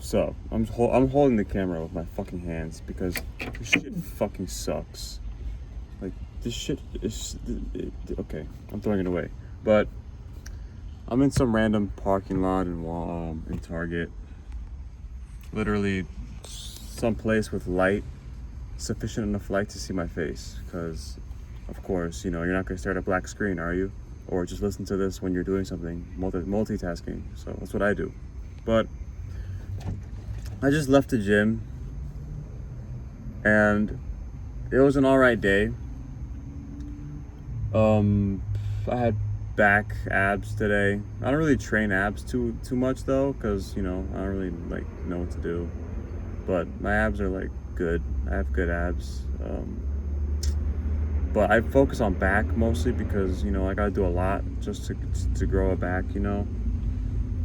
So I'm holding the camera with my fucking hands because this shit fucking sucks. Like this shit is okay. I'm throwing it away, but I'm in some random parking lot in Target. Literally, some place with light, sufficient enough light to see my face. Because, of course, you know you're not gonna stare at a black screen, are you? Or just listen to this when you're doing something, multitasking. So that's what I do. But I just left the gym, and it was an alright day. I had back abs today. I don't really train abs too much though, because you know I don't really like know what to do. But my abs are like good. I have good abs. But I focus on back mostly because you know I gotta do a lot just to grow a back, you know.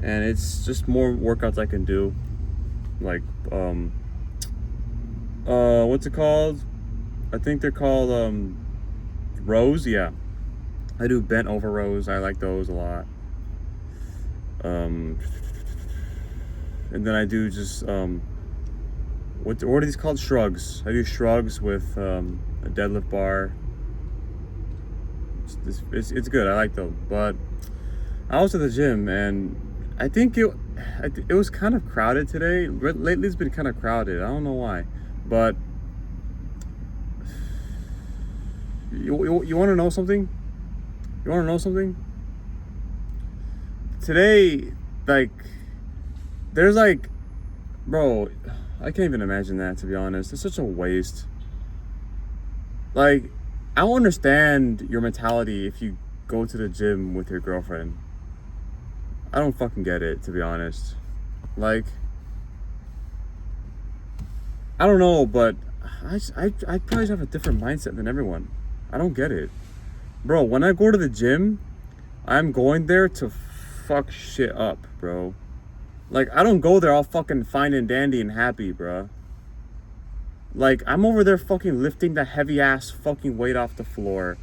And it's just more workouts I can do. Like what's it called? I think they're called rows. Yeah, I do bent over rows. I like those a lot. And then I do just what are these called? Shrugs. I do shrugs with a deadlift bar. It's good. I like those. But I was at the gym and I think it was kind of crowded today. Lately it's been kind of crowded. I don't know why, but you want to know something? You want to know something? Today, like, there's like, bro, I can't even imagine that, to be honest. It's such a waste. Like, I don't understand your mentality if you go to the gym with your girlfriend. I don't fucking get it, to be honest. Like, I don't know, but I probably have a different mindset than everyone. I don't get it. Bro, when I go to the gym, I'm going there to fuck shit up, bro. Like, I don't go there all fucking fine and dandy and happy, bro. Like, I'm over there fucking lifting the heavy ass fucking weight off the floor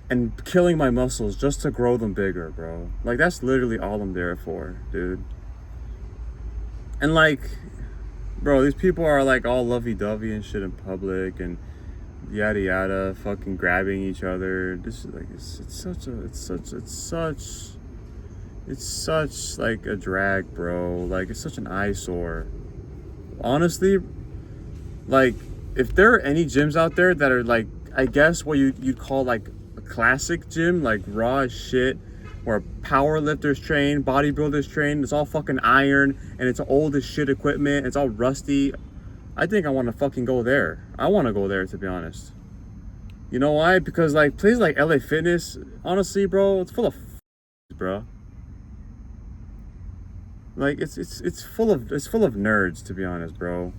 and killing my muscles just to grow them bigger, bro. Like, that's literally all I'm there for, dude. And like, bro, these people are like all lovey-dovey and shit in public and yada yada, fucking grabbing each other. This is like, it's such like a drag, bro. Like, it's such an eyesore. Honestly, like, if there are any gyms out there that are like, I guess what you'd call like a classic gym, like raw as shit, where power lifters train, bodybuilders train, it's all fucking iron and it's old as shit equipment, it's all rusty. I think I want to fucking go there. I want to go there, to be honest. You know why? Because like places like LA Fitness, honestly, bro, it's full of bro. Like it's full of nerds, to be honest, bro.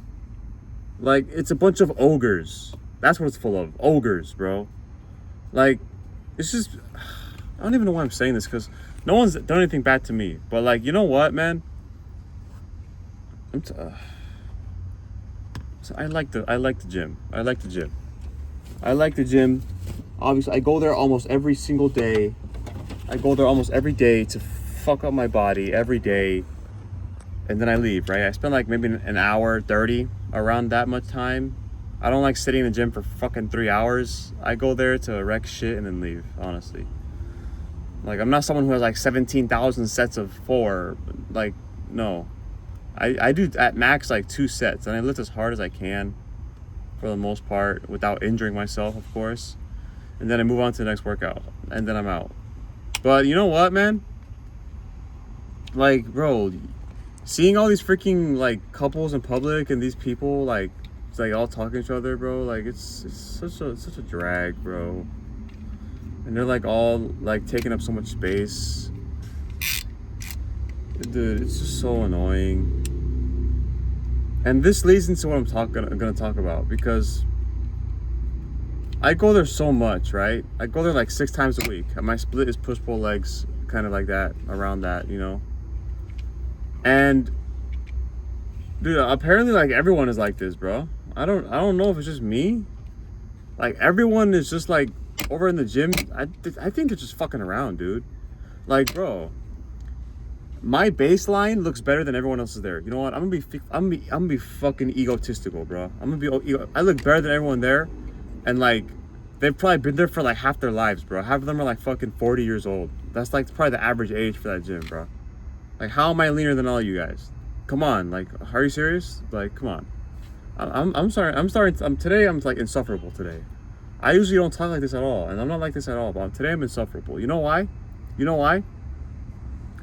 Like, it's a bunch of ogres. That's what it's full of. Ogres, bro. Like, it's just, I don't even know why I'm saying this, because no one's done anything bad to me. But like, you know what, man? So I like the gym. I like the gym. Obviously, I go there almost every single day. I go there almost every day to fuck up my body every day. And then I leave, right? I spend like maybe an hour 30 around that much time. I don't like sitting in the gym for fucking 3 hours. I go there to wreck shit and then leave, honestly. Like, I'm not someone who has like 17,000 sets of 4. Like, no. I do at max like 2 sets, and I lift as hard as I can for the most part without injuring myself, of course. And then I move on to the next workout, and then I'm out. But you know what, man? Like, bro, seeing all these freaking like couples in public and these people like it's like all talking to each other, bro, like it's such a drag, bro. And they're like all like taking up so much space. Dude, it's just so annoying. And this leads into what I'm gonna talk about, because I go there so much, right? I go there like 6 times a week. My split is push-pull legs, kind of like that, around that, you know. And dude, apparently like everyone is like this, bro. I don't know if it's just me. Like, everyone is just like over in the gym. I think they're just fucking around, dude. Like, bro, my baseline looks better than everyone else's there. You know what? I'm gonna be fucking egotistical, bro. I look better than everyone there, and like, they've probably been there for like half their lives, bro. Half of them are like fucking 40 years old. That's like probably the average age for that gym, bro. Like, how am I leaner than all you guys? Come on, like, are you serious? Like, come on. I'm sorry. Today I'm like insufferable today. I usually don't talk like this at all, and I'm not like this at all, but today I'm insufferable. You know why? You know why?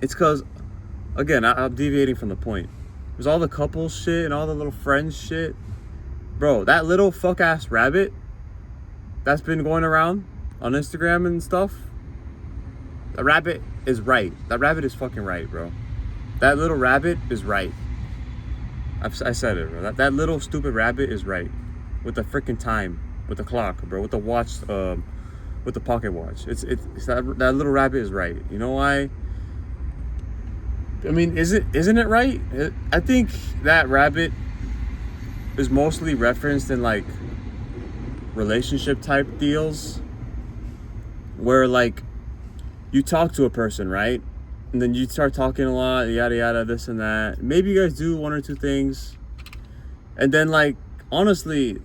It's because, again, I'm deviating from the point. There's all the couple shit and all the little friends shit. Bro, that little fuck-ass rabbit that's been going around on Instagram and stuff, the rabbit is right. That rabbit is fucking right, bro. That little rabbit is right. I said it, bro. That little stupid rabbit is right. With the freaking time. With the clock, bro. With the watch, with the pocket watch. It's that little rabbit is right. You know why? I mean, isn't it right? I think that rabbit is mostly referenced in like relationship type deals where like you talk to a person, right? And then you start talking a lot, yada yada, this and that. Maybe you guys do one or two things. And then like, honestly,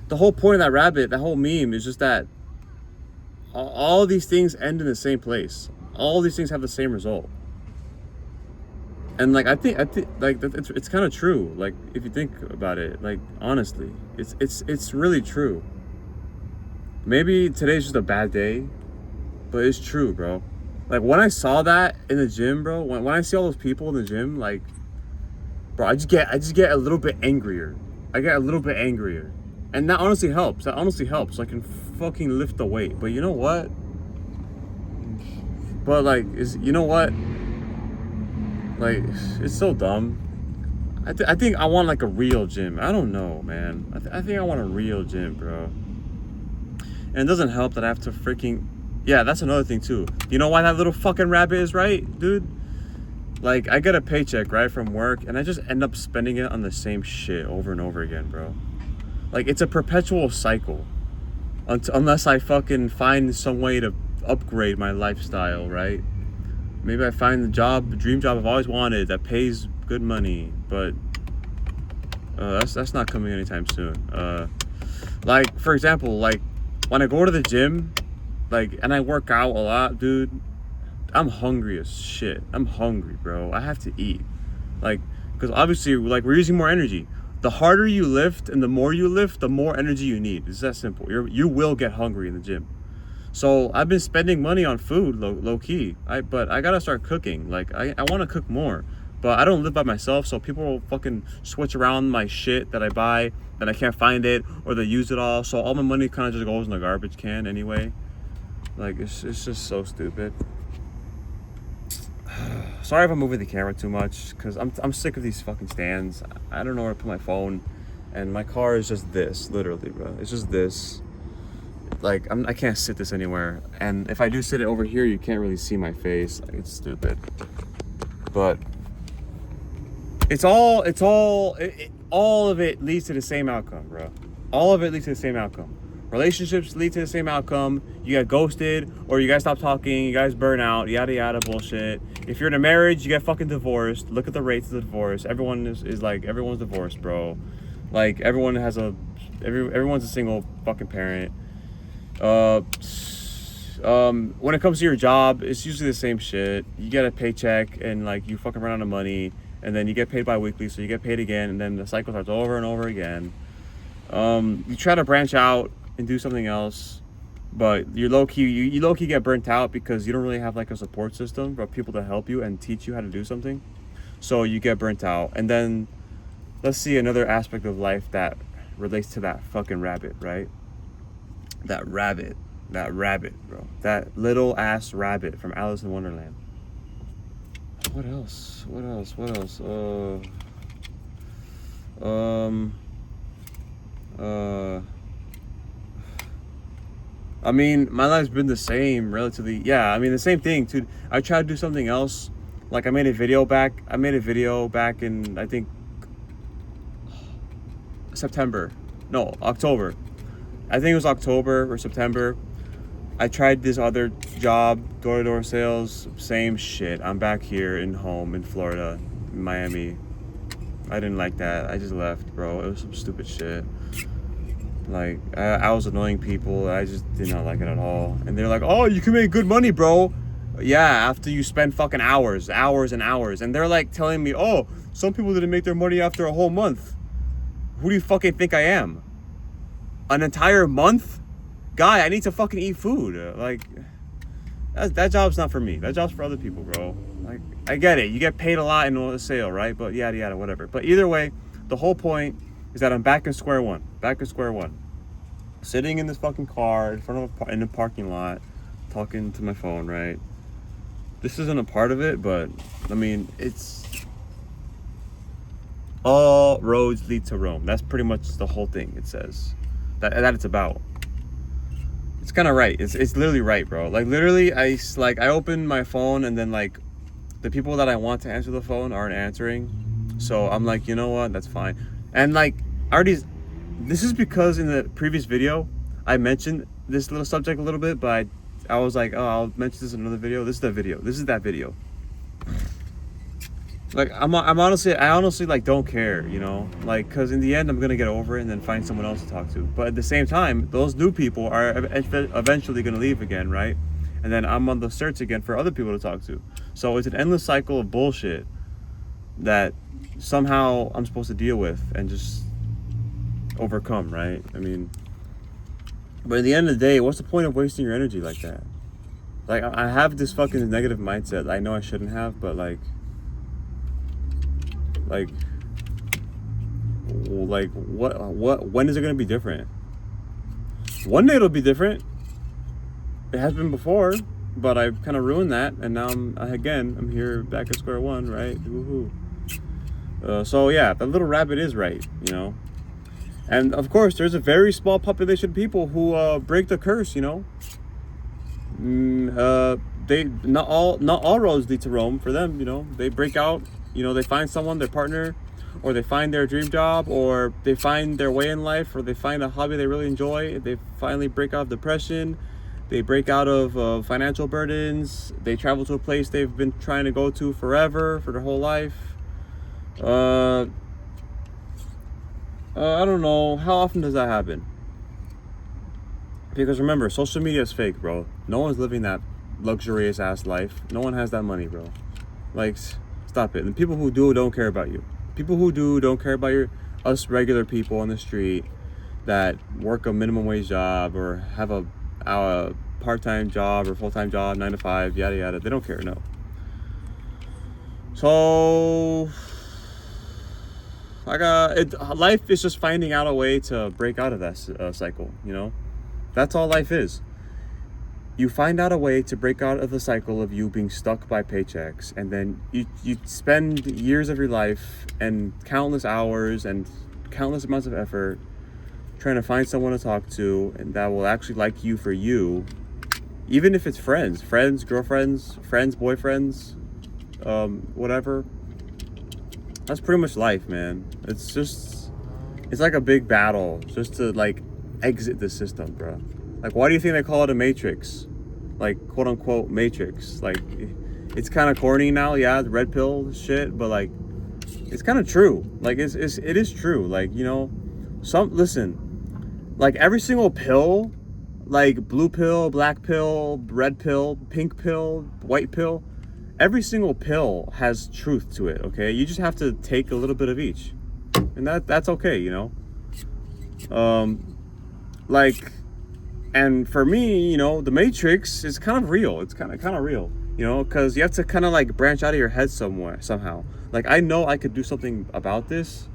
the whole point of that rabbit, that whole meme is just that all these things end in the same place. All these things have the same result. And like I think like it's kind of true. Like if you think about it, like honestly, it's really true. Maybe today's just a bad day, but it's true, bro. Like when I saw that in the gym, bro, when I see all those people in the gym, like, bro, I just get a little bit angrier. I get a little bit angrier, and that honestly helps. That honestly helps. I can fucking lift the weight. But you know what? But like, you know what? Like, it's so dumb. I think I want like a real gym. I don't know, man. I think I want a real gym, bro. And it doesn't help that I have to freaking... Yeah, that's another thing too. You know why that little fucking rabbit is right, dude? Like, I get a paycheck, right, from work, and I just end up spending it on the same shit over and over again, bro. Like, it's a perpetual cycle. Unless I fucking find some way to upgrade my lifestyle, right? Maybe I find the dream job I've always wanted that pays good money, but that's not coming anytime soon. Like, for example, like, when I go to the gym, like, and I work out a lot, dude, I'm hungry as shit. I'm hungry, bro. I have to eat. Like, because obviously, like, we're using more energy. The harder you lift and the more you lift, the more energy you need. It's that simple. You will get hungry in the gym. So I've been spending money on food, low key. But I gotta start cooking. Like, I want to cook more. But I don't live by myself, so people will fucking switch around my shit that I buy, and I can't find it, or they use it all. So all my money kind of just goes in the garbage can anyway. Like, it's just so stupid. Sorry if I'm moving the camera too much, because I'm sick of these fucking stands. I don't know where to put my phone, and my car is just this, literally, bro. It's just this. Like, I can't sit this anywhere, and if I do sit it over here, you can't really see my face. Like, it's stupid. But all of it leads to the same outcome, bro. All of it leads to the same outcome. Relationships lead to the same outcome. You get ghosted, or you guys stop talking, you guys burn out, yada yada bullshit. If you're in a marriage, you get fucking divorced. Look at the rates of the divorce. Everyone is like, everyone's divorced, bro. Like, everyone's a single fucking parent. When it comes to your job, it's usually the same shit. You get a paycheck, and like, you fucking run out of money, and then you get paid bi-weekly, so you get paid again, and then the cycle starts over and over again. You try to branch out and do something else, but you low-key get burnt out because you don't really have like a support system for people to help you and teach you how to do something. So you get burnt out. And then let's see another aspect of life that relates to that fucking rabbit, right? That rabbit, bro. That little ass rabbit from Alice in Wonderland. What else? I mean, my life's been the same, relatively. Yeah, I mean, the same thing, dude. I tried to do something else. Like, I made a video back in, I think, October. I think it was October or September. I tried this other job, door-to-door sales, same shit. I'm back here in Florida, in Miami. I didn't like that. I just left, bro. It was some stupid shit. Like, I was annoying people. I just did not like it at all. And they're like, oh, you can make good money, bro. Yeah, after you spend fucking hours and hours. And they're like telling me, oh, some people didn't make their money after a whole month. Who do you fucking think I am? An entire month? Guy, I need to fucking eat food. Like, that job's not for me. That job's for other people, bro. Like, I get it. You get paid a lot in a sale, right? But yada, yada, whatever. But either way, the whole point is that I'm back in square one. Sitting in this fucking car in a parking lot, talking to my phone, right? This isn't a part of it, but I mean, it's all roads lead to Rome. That's pretty much the whole thing. It says that it's about. It's kind of right. It's literally right, bro. Like, literally, I open my phone and then like the people that I want to answer the phone aren't answering. So I'm like, you know what? That's fine. And like, this is because in the previous video I mentioned this little subject a little bit, but I was like, oh, I'll mention this in another video. This is that video. Like, I honestly like don't care, you know, like, because in the end I'm gonna get over it and then find someone else to talk to. But at the same time, those new people are eventually gonna leave again, right? And then I'm on the search again for other people to talk to. So it's an endless cycle of bullshit that somehow I'm supposed to deal with and just overcome, right? I mean, but at the end of the day, what's the point of wasting your energy like that? Like, I have this fucking negative mindset I know I shouldn't have, but like what when is it gonna be different? One day it'll be different. It has been before, but I've kind of ruined that, and now I'm here back at square one, right? Woohoo. So yeah, that little rabbit is right, you know. And of course, there's a very small population of people who break the curse, you know. They not all roads lead to Rome for them, you know. They break out, you know. They find someone, their partner, or they find their dream job, or they find their way in life, or they find a hobby they really enjoy. They finally break out of depression. They break out of financial burdens. They travel to a place they've been trying to go to forever, for their whole life. I don't know. How often does that happen? Because remember, social media is fake, bro. No one's living that luxurious ass life. No one has that money, bro. Like, stop it. And people who do don't care about you. People who do don't care about us regular people on the street that work a minimum wage job or have a part-time job or full-time job, 9 to 5, yada yada. They don't care, no. So life is just finding out a way to break out of that cycle, you know. That's all life is. You find out a way to break out of the cycle of you being stuck by paychecks, and then you spend years of your life and countless hours and countless amounts of effort trying to find someone to talk to and that will actually like you for you, even if it's friends, girlfriends, boyfriends, whatever. That's pretty much life, man. It's like a big battle just to like exit the system, bro. Like, why do you think they call it a matrix? Like, quote unquote matrix. Like, it's kind of corny now, yeah, the red pill shit, but like, it's kind of true. Like, it is true. Like, you know, listen, like every single pill, like blue pill, black pill, red pill, pink pill, white pill, every single pill has truth to it, okay? You just have to take a little bit of each, and that's okay, you know. Like, and for me, you know, the matrix is kind of real. It's kind of real, you know, because you have to kind of like branch out of your head somehow. Like, I know I could do something about this,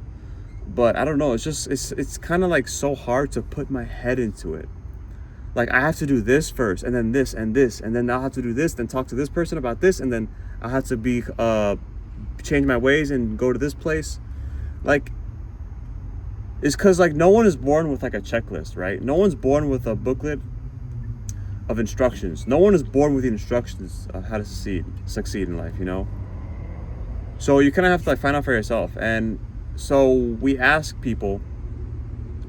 but I don't know. It's kind of like so hard to put my head into it. Like, I have to do this first, and then this, and this, and then I'll have to do this, then talk to this person about this, and then I'll have to change my ways and go to this place. Like, it's because, like, no one is born with, like, a checklist, right? No one's born with a booklet of instructions. No one is born with the instructions of how to succeed in life, you know? So you kind of have to, like, find out for yourself. And so we ask people,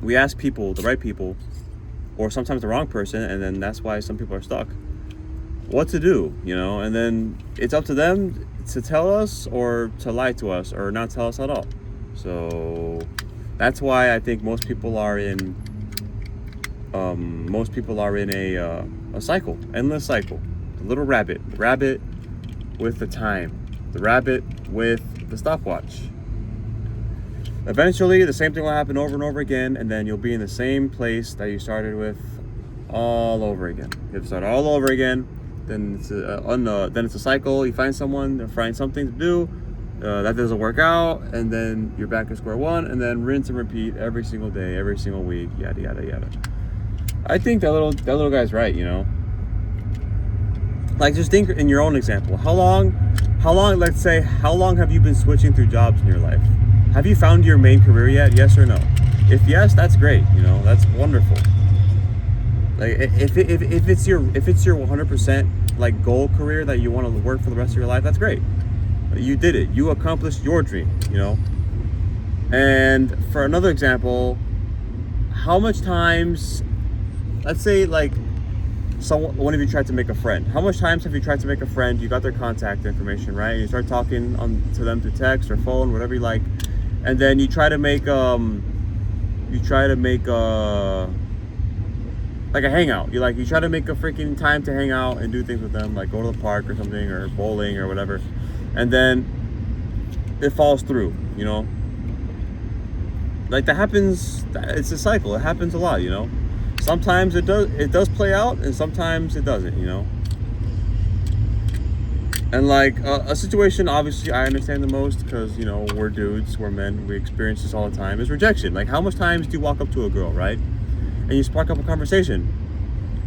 the right people, or sometimes the wrong person, and then that's why some people are stuck. What to do, you know? And then it's up to them to tell us or to lie to us or not tell us at all. So that's why I think most people are in a cycle, endless cycle. The little rabbit, the rabbit with the time, the rabbit with the stopwatch. Eventually, the same thing will happen over and over again, and then you'll be in the same place that you started with all over again. You have to start all over again. Then it's a cycle. You find someone, find something to do. That doesn't work out, and then you're back at square one, and then rinse and repeat every single day, every single week, yada yada yada. I think that little guy's right, you know. Like, just think in your own example. How long, let's say, how long have you been switching through jobs in your life? Have you found your main career yet? Yes or no? If yes, that's great, you know, that's wonderful. Like, if it's your 100% like goal career that you want to work for the rest of your life, that's great. You did it. You accomplished your dream, you know. And for another example, how much times, let's say, like, one of you tried to make a friend. How much times have you tried to make a friend? You got their contact information, right? You start talking to them through text or phone, whatever you like, and then you try to make like a hangout. You try to make a freaking time to hang out and do things with them, like go to the park or something, or bowling or whatever, and then it falls through, you know. Like, that happens. It's a cycle. It happens a lot, you know. Sometimes it does play out, and sometimes it doesn't, you know. And like a situation, obviously I understand the most, because, you know, we're dudes, we're men, we experience this all the time, is rejection. Like, how much times do you walk up to a girl, right, and you spark up a conversation,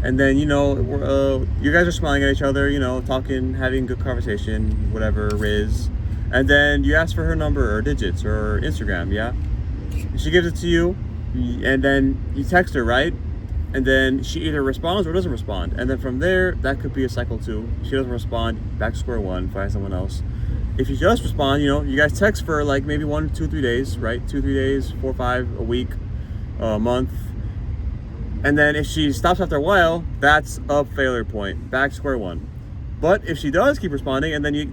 and then, you know, you guys are smiling at each other, you know, talking, having good conversation, whatever it is, and then you ask for her number or digits or Instagram, yeah? She gives it to you, and then you text her, right? And then she either responds or doesn't respond. And then from there, that could be a cycle too. She doesn't respond, back to square one, find someone else. If you just respond, you know, you guys text for like maybe 1, 2, 3 days, right? 2, 3 days, 4, 5, a week, a month. And then if she stops after a while, that's a failure point, back to square one. But if she does keep responding, and then you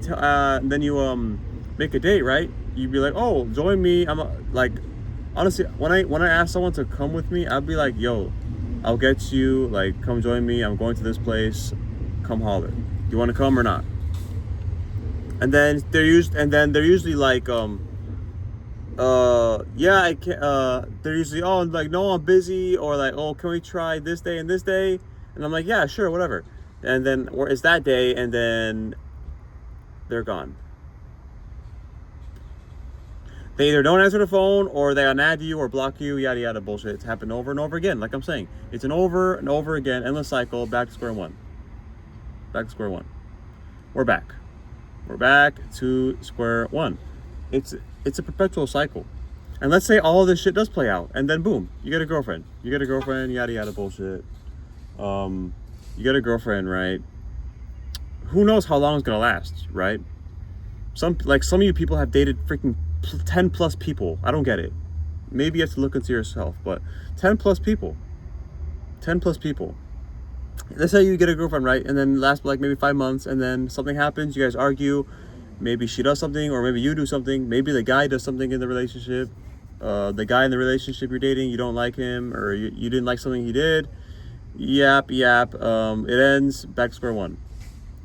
make a date, right? You'd be like, oh, join me. Like, honestly, when I ask someone to come with me, I'd be like, yo, I'll get you, like, come join me. I'm going to this place. Come holler. Do you want to come or not? And then they're usually like, yeah, I can't. They're usually, oh, like, no, I'm busy, or like, oh, can we try this day and this day? And I'm like, yeah, sure, whatever. And then, or it's that day, and then they're gone. They either don't answer the phone, or they unad you or block you, yada yada bullshit. It's happened over and over again. Like I'm saying, it's an over and over again, endless cycle, back to square one. Back to square one. We're back. We're back to square one. It's a perpetual cycle. And let's say all of this shit does play out, and then boom, you get a girlfriend. You get a girlfriend, yada yada bullshit. You get a girlfriend, right? Who knows how long it's gonna last, right? Some of you people have dated freaking 10 plus people. I don't get it. Maybe you have to look into yourself, but 10 plus people. Let's say you get a girlfriend, right? And then last like maybe 5 months, and then something happens, you guys argue. Maybe she does something, or maybe you do something. Maybe the guy does something in the relationship. The guy in the relationship you're dating, you don't like him, or you didn't like something he did. Yap. It ends back to square one.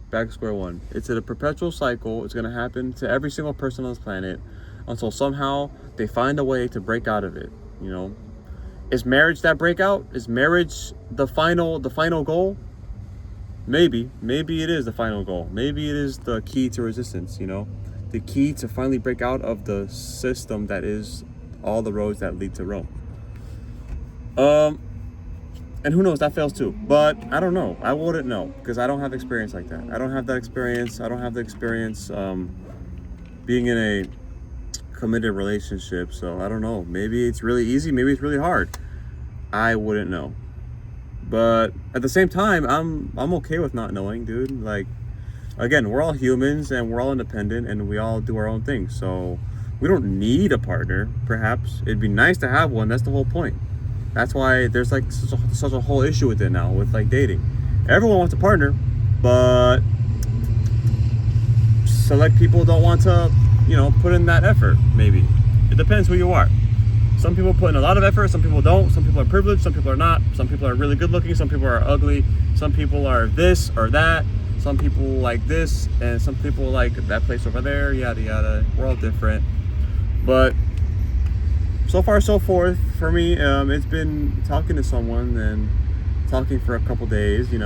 Back to square one. It's a perpetual cycle. It's going to happen to every single person on this planet, until somehow they find a way to break out of it, you know. Is marriage that breakout? Is marriage the final goal? Maybe it is the final goal. Maybe it is the key to resistance, you know, the key to finally break out of the system that is all the roads that lead to Rome. And who knows, that fails too. But I don't know. I wouldn't know, because I don't have experience like that. I don't have that experience. I don't have the experience being in a committed relationship. So I don't know. Maybe it's really easy. Maybe it's really hard. I wouldn't know. But at the same time, I'm okay with not knowing, dude. Like, again, we're all humans, and we're all independent, and we all do our own thing. So we don't need a partner. Perhaps it'd be nice to have one. That's the whole point. That's why there's like such a whole issue with it now, with like dating. Everyone wants a partner, but select people don't want to, put in that effort. Maybe it depends who you are. Some people put in a lot of effort, some people don't. Some people are privileged, some people are not. Some people are really good looking, some people are ugly. Some people are this or that. Some people like this, and some people like that place over there, yada yada. We're all different. But so far so forth for me, it's been talking to someone and talking for a couple days. They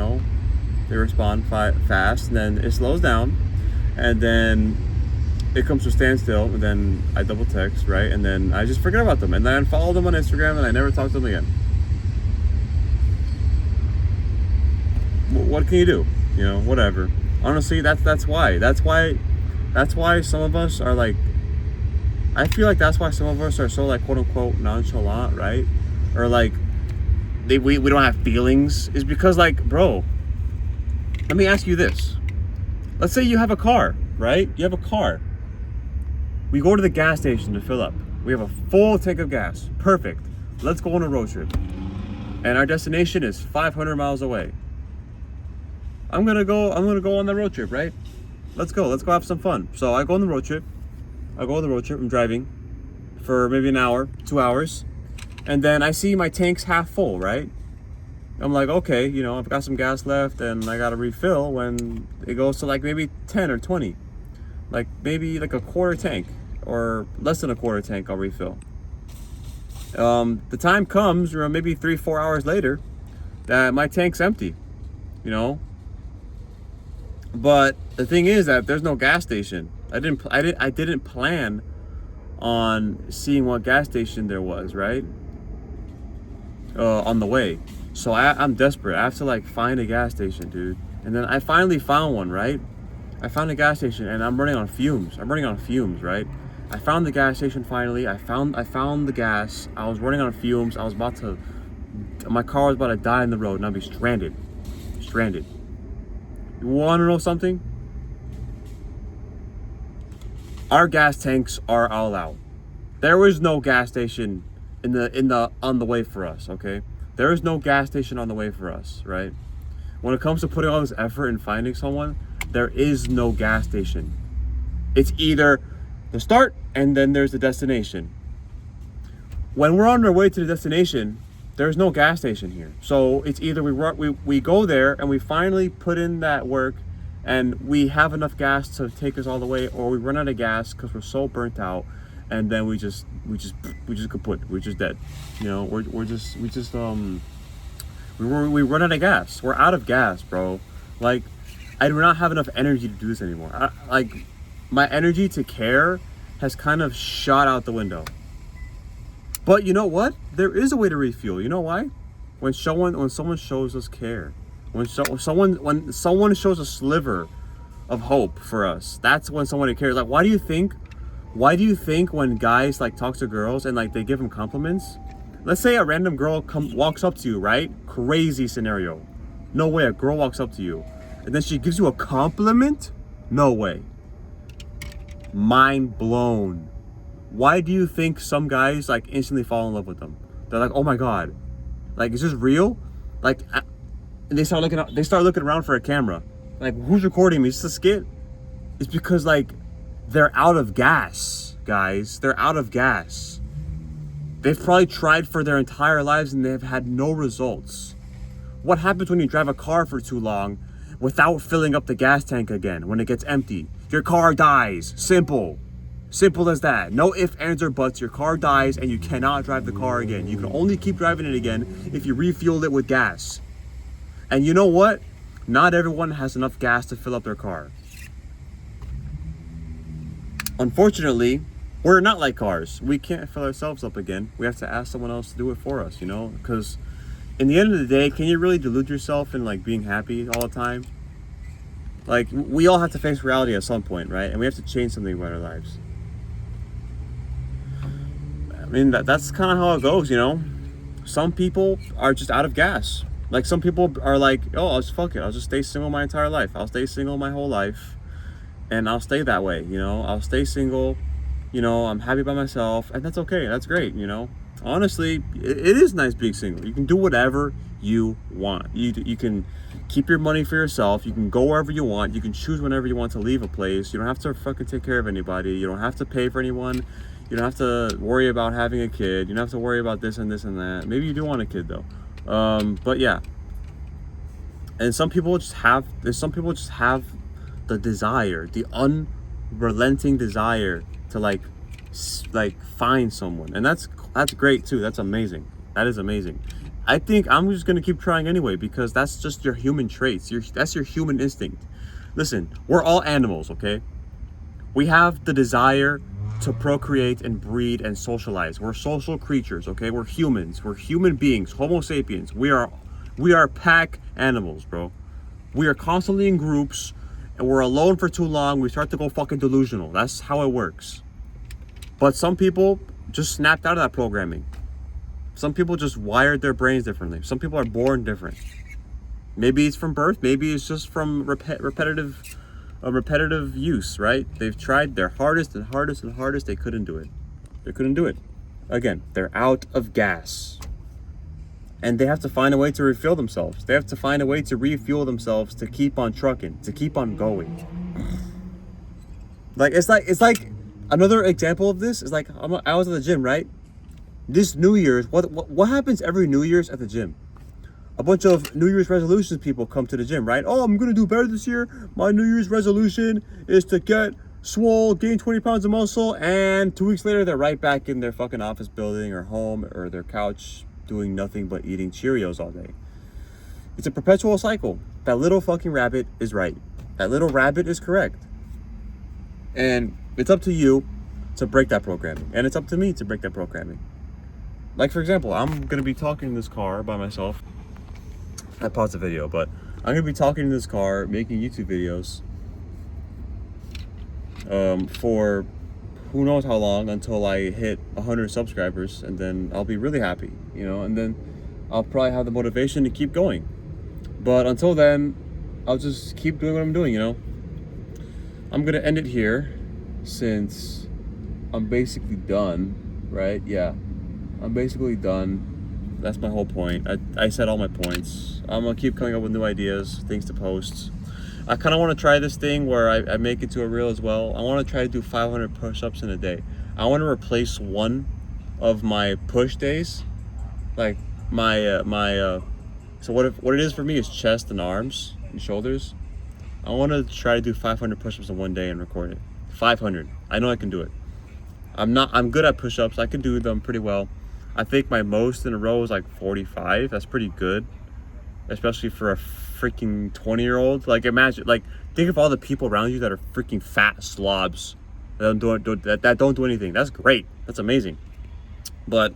respond fast, and then it slows down, and then it comes to a standstill, and then I double text, right? And then I just forget about them, and then I unfollow them on Instagram, and I never talk to them again. What can you do? Whatever. Honestly, that's why some of us are like, I feel like that's why some of us are so like quote unquote nonchalant, right? Or like we don't have feelings, is because like, bro, let me ask you this. Let's say you have a car, right? You have a car. We go to the gas station to fill up. We have a full tank of gas. Perfect. Let's go on a road trip. And our destination is 500 miles away. I'm gonna go on the road trip, right? Let's go have some fun. So I go on the road trip. I'm driving for maybe an hour, 2 hours. And then I see my tank's half full, right? I'm like, okay, I've got some gas left and I gotta refill when it goes to like maybe 10 or 20. Like maybe like a quarter tank or less than a quarter tank I'll refill. The time comes, maybe 3-4 hours later, that my tank's empty, But the thing is that there's no gas station. I didn't plan on seeing what gas station there was, right? On the way. So I'm desperate. I have to like find a gas station, dude. And then I finally found one, right? I found a gas station and I'm running on fumes, right? I found the gas station finally. I found the gas. I was running on fumes. My car was about to die in the road and I'd be stranded. You want to know something? Our gas tanks are all out. There was no gas station on the way for us, okay? There is no gas station on the way for us, right? When it comes to putting all this effort in finding someone, there is no gas station. It's either the start and then there's the destination. When we're on our way to the destination, there's no gas station here. So it's either we go there and we finally put in that work and we have enough gas to take us all the way, or we run out of gas because we're so burnt out, and then we just kaput. We're just dead. We run out of gas. We're out of gas, bro. Like, I do not have enough energy to do this anymore. My energy to care has kind of shot out the window. But you know what? There is a way to refuel. You know why? When someone shows us care, when someone shows a sliver of hope for us, that's when someone cares. Like, why do you think when guys like talk to girls and like they give them compliments? Let's say a random girl walks up to you, right? Crazy scenario. No way a girl walks up to you and then she gives you a compliment? No way. Mind blown. Why do you think some guys like instantly fall in love with them? They're like, oh my God, like, is this real? Like, and they start looking around for a camera. Like, who's recording me? Is this a skit? It's because like they're out of gas, guys. They're out of gas. They've probably tried for their entire lives and they've had no results. What happens when you drive a car for too long without filling up the gas tank again when it gets empty? Your car dies. Simple as that. No ifs, ands, or buts. Your car dies and you cannot drive the car again. You can only keep driving it again if you refuel it with gas. And you know what? Not everyone has enough gas to fill up their car. Unfortunately, we're not like cars. We can't fill ourselves up again. We have to ask someone else to do it for us, because in the end of the day, can you really delude yourself in like being happy all the time? Like, we all have to face reality at some point, right? And we have to change something about our lives. I mean, that's kind of how it goes, Some people are just out of gas. Like, some people are like, oh, I'll just stay single my entire life. I'll stay single my whole life. And I'll stay that way, I'll stay single. I'm happy by myself. And that's okay. That's great, Honestly, it is nice being single. You can do whatever you want. You can keep your money for yourself. You can go wherever you want. You can choose whenever you want to leave a place. You don't have to fucking take care of anybody. You don't have to pay for anyone. You don't have to worry about having a kid. You don't have to worry about this and this and that. Maybe you do want a kid though. But yeah. And some people just have the desire, the unrelenting desire to like find someone, and that's great too. That's amazing. That is amazing. I think I'm just gonna keep trying anyway, because that's just your human traits. That's your human instinct. Listen, we're all animals, okay? We have the desire to procreate and breed and socialize. We're social creatures, okay? We're humans. We're human beings, Homo sapiens. We are pack animals, bro. We are constantly in groups, and we're alone for too long. We start to go fucking delusional. That's how it works. But some people just snapped out of that programming. Some people just wired their brains differently. Some people are born different. Maybe it's from birth. Maybe it's just from repetitive use, right? They've tried their hardest and hardest and hardest. They couldn't do it. They couldn't do it. Again, they're out of gas. And they have to find a way to refill themselves. They have to find a way to refuel themselves to keep on trucking, to keep on going. It's like another example of this is like I was at the gym, right? This New Year's, what happens every New Year's at the gym? A bunch of New Year's resolutions people come to the gym, right? Oh, I'm gonna do better this year. My New Year's resolution is to get swole, gain 20 pounds of muscle, and 2 weeks later they're right back in their fucking office building or home or their couch doing nothing but eating Cheerios all day. It's a perpetual cycle. That little fucking rabbit is right. That little rabbit is correct. And it's up to you to break that programming. And it's up to me to break that programming. Like, for example, I'm going to be talking in this car by myself. I paused the video, but I'm going to be talking in this car, making YouTube videos for who knows how long, until I hit 100 subscribers, and then I'll be really happy, you know, and then I'll probably have the motivation to keep going. But until then, I'll just keep doing what I'm doing, you know. I'm going to end it here since I'm basically done, right? Yeah, I'm basically done. That's my whole point. I said all my points. I'm gonna keep coming up with new ideas, things to post. I kind of want to try this thing where I make it to a reel as well. I want to try to do 500 push-ups in a day. I want to replace one of my push days, like so what it is for me is chest and arms and shoulders. I want to try to do 500 push-ups in one day and record it. 500. I know I can do it. I'm good at push-ups. I can do them pretty well. I think my most in a row is like 45. That's pretty good, especially for a freaking 20-year-old. Like, imagine, like, think of all the people around you that are freaking fat slobs that don't do anything. That's great. That's amazing. But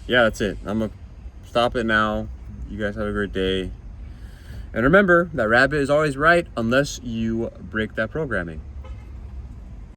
yeah, that's it. I'm gonna stop it now. You guys have a great day. And remember, that rabbit is always right unless you break that programming.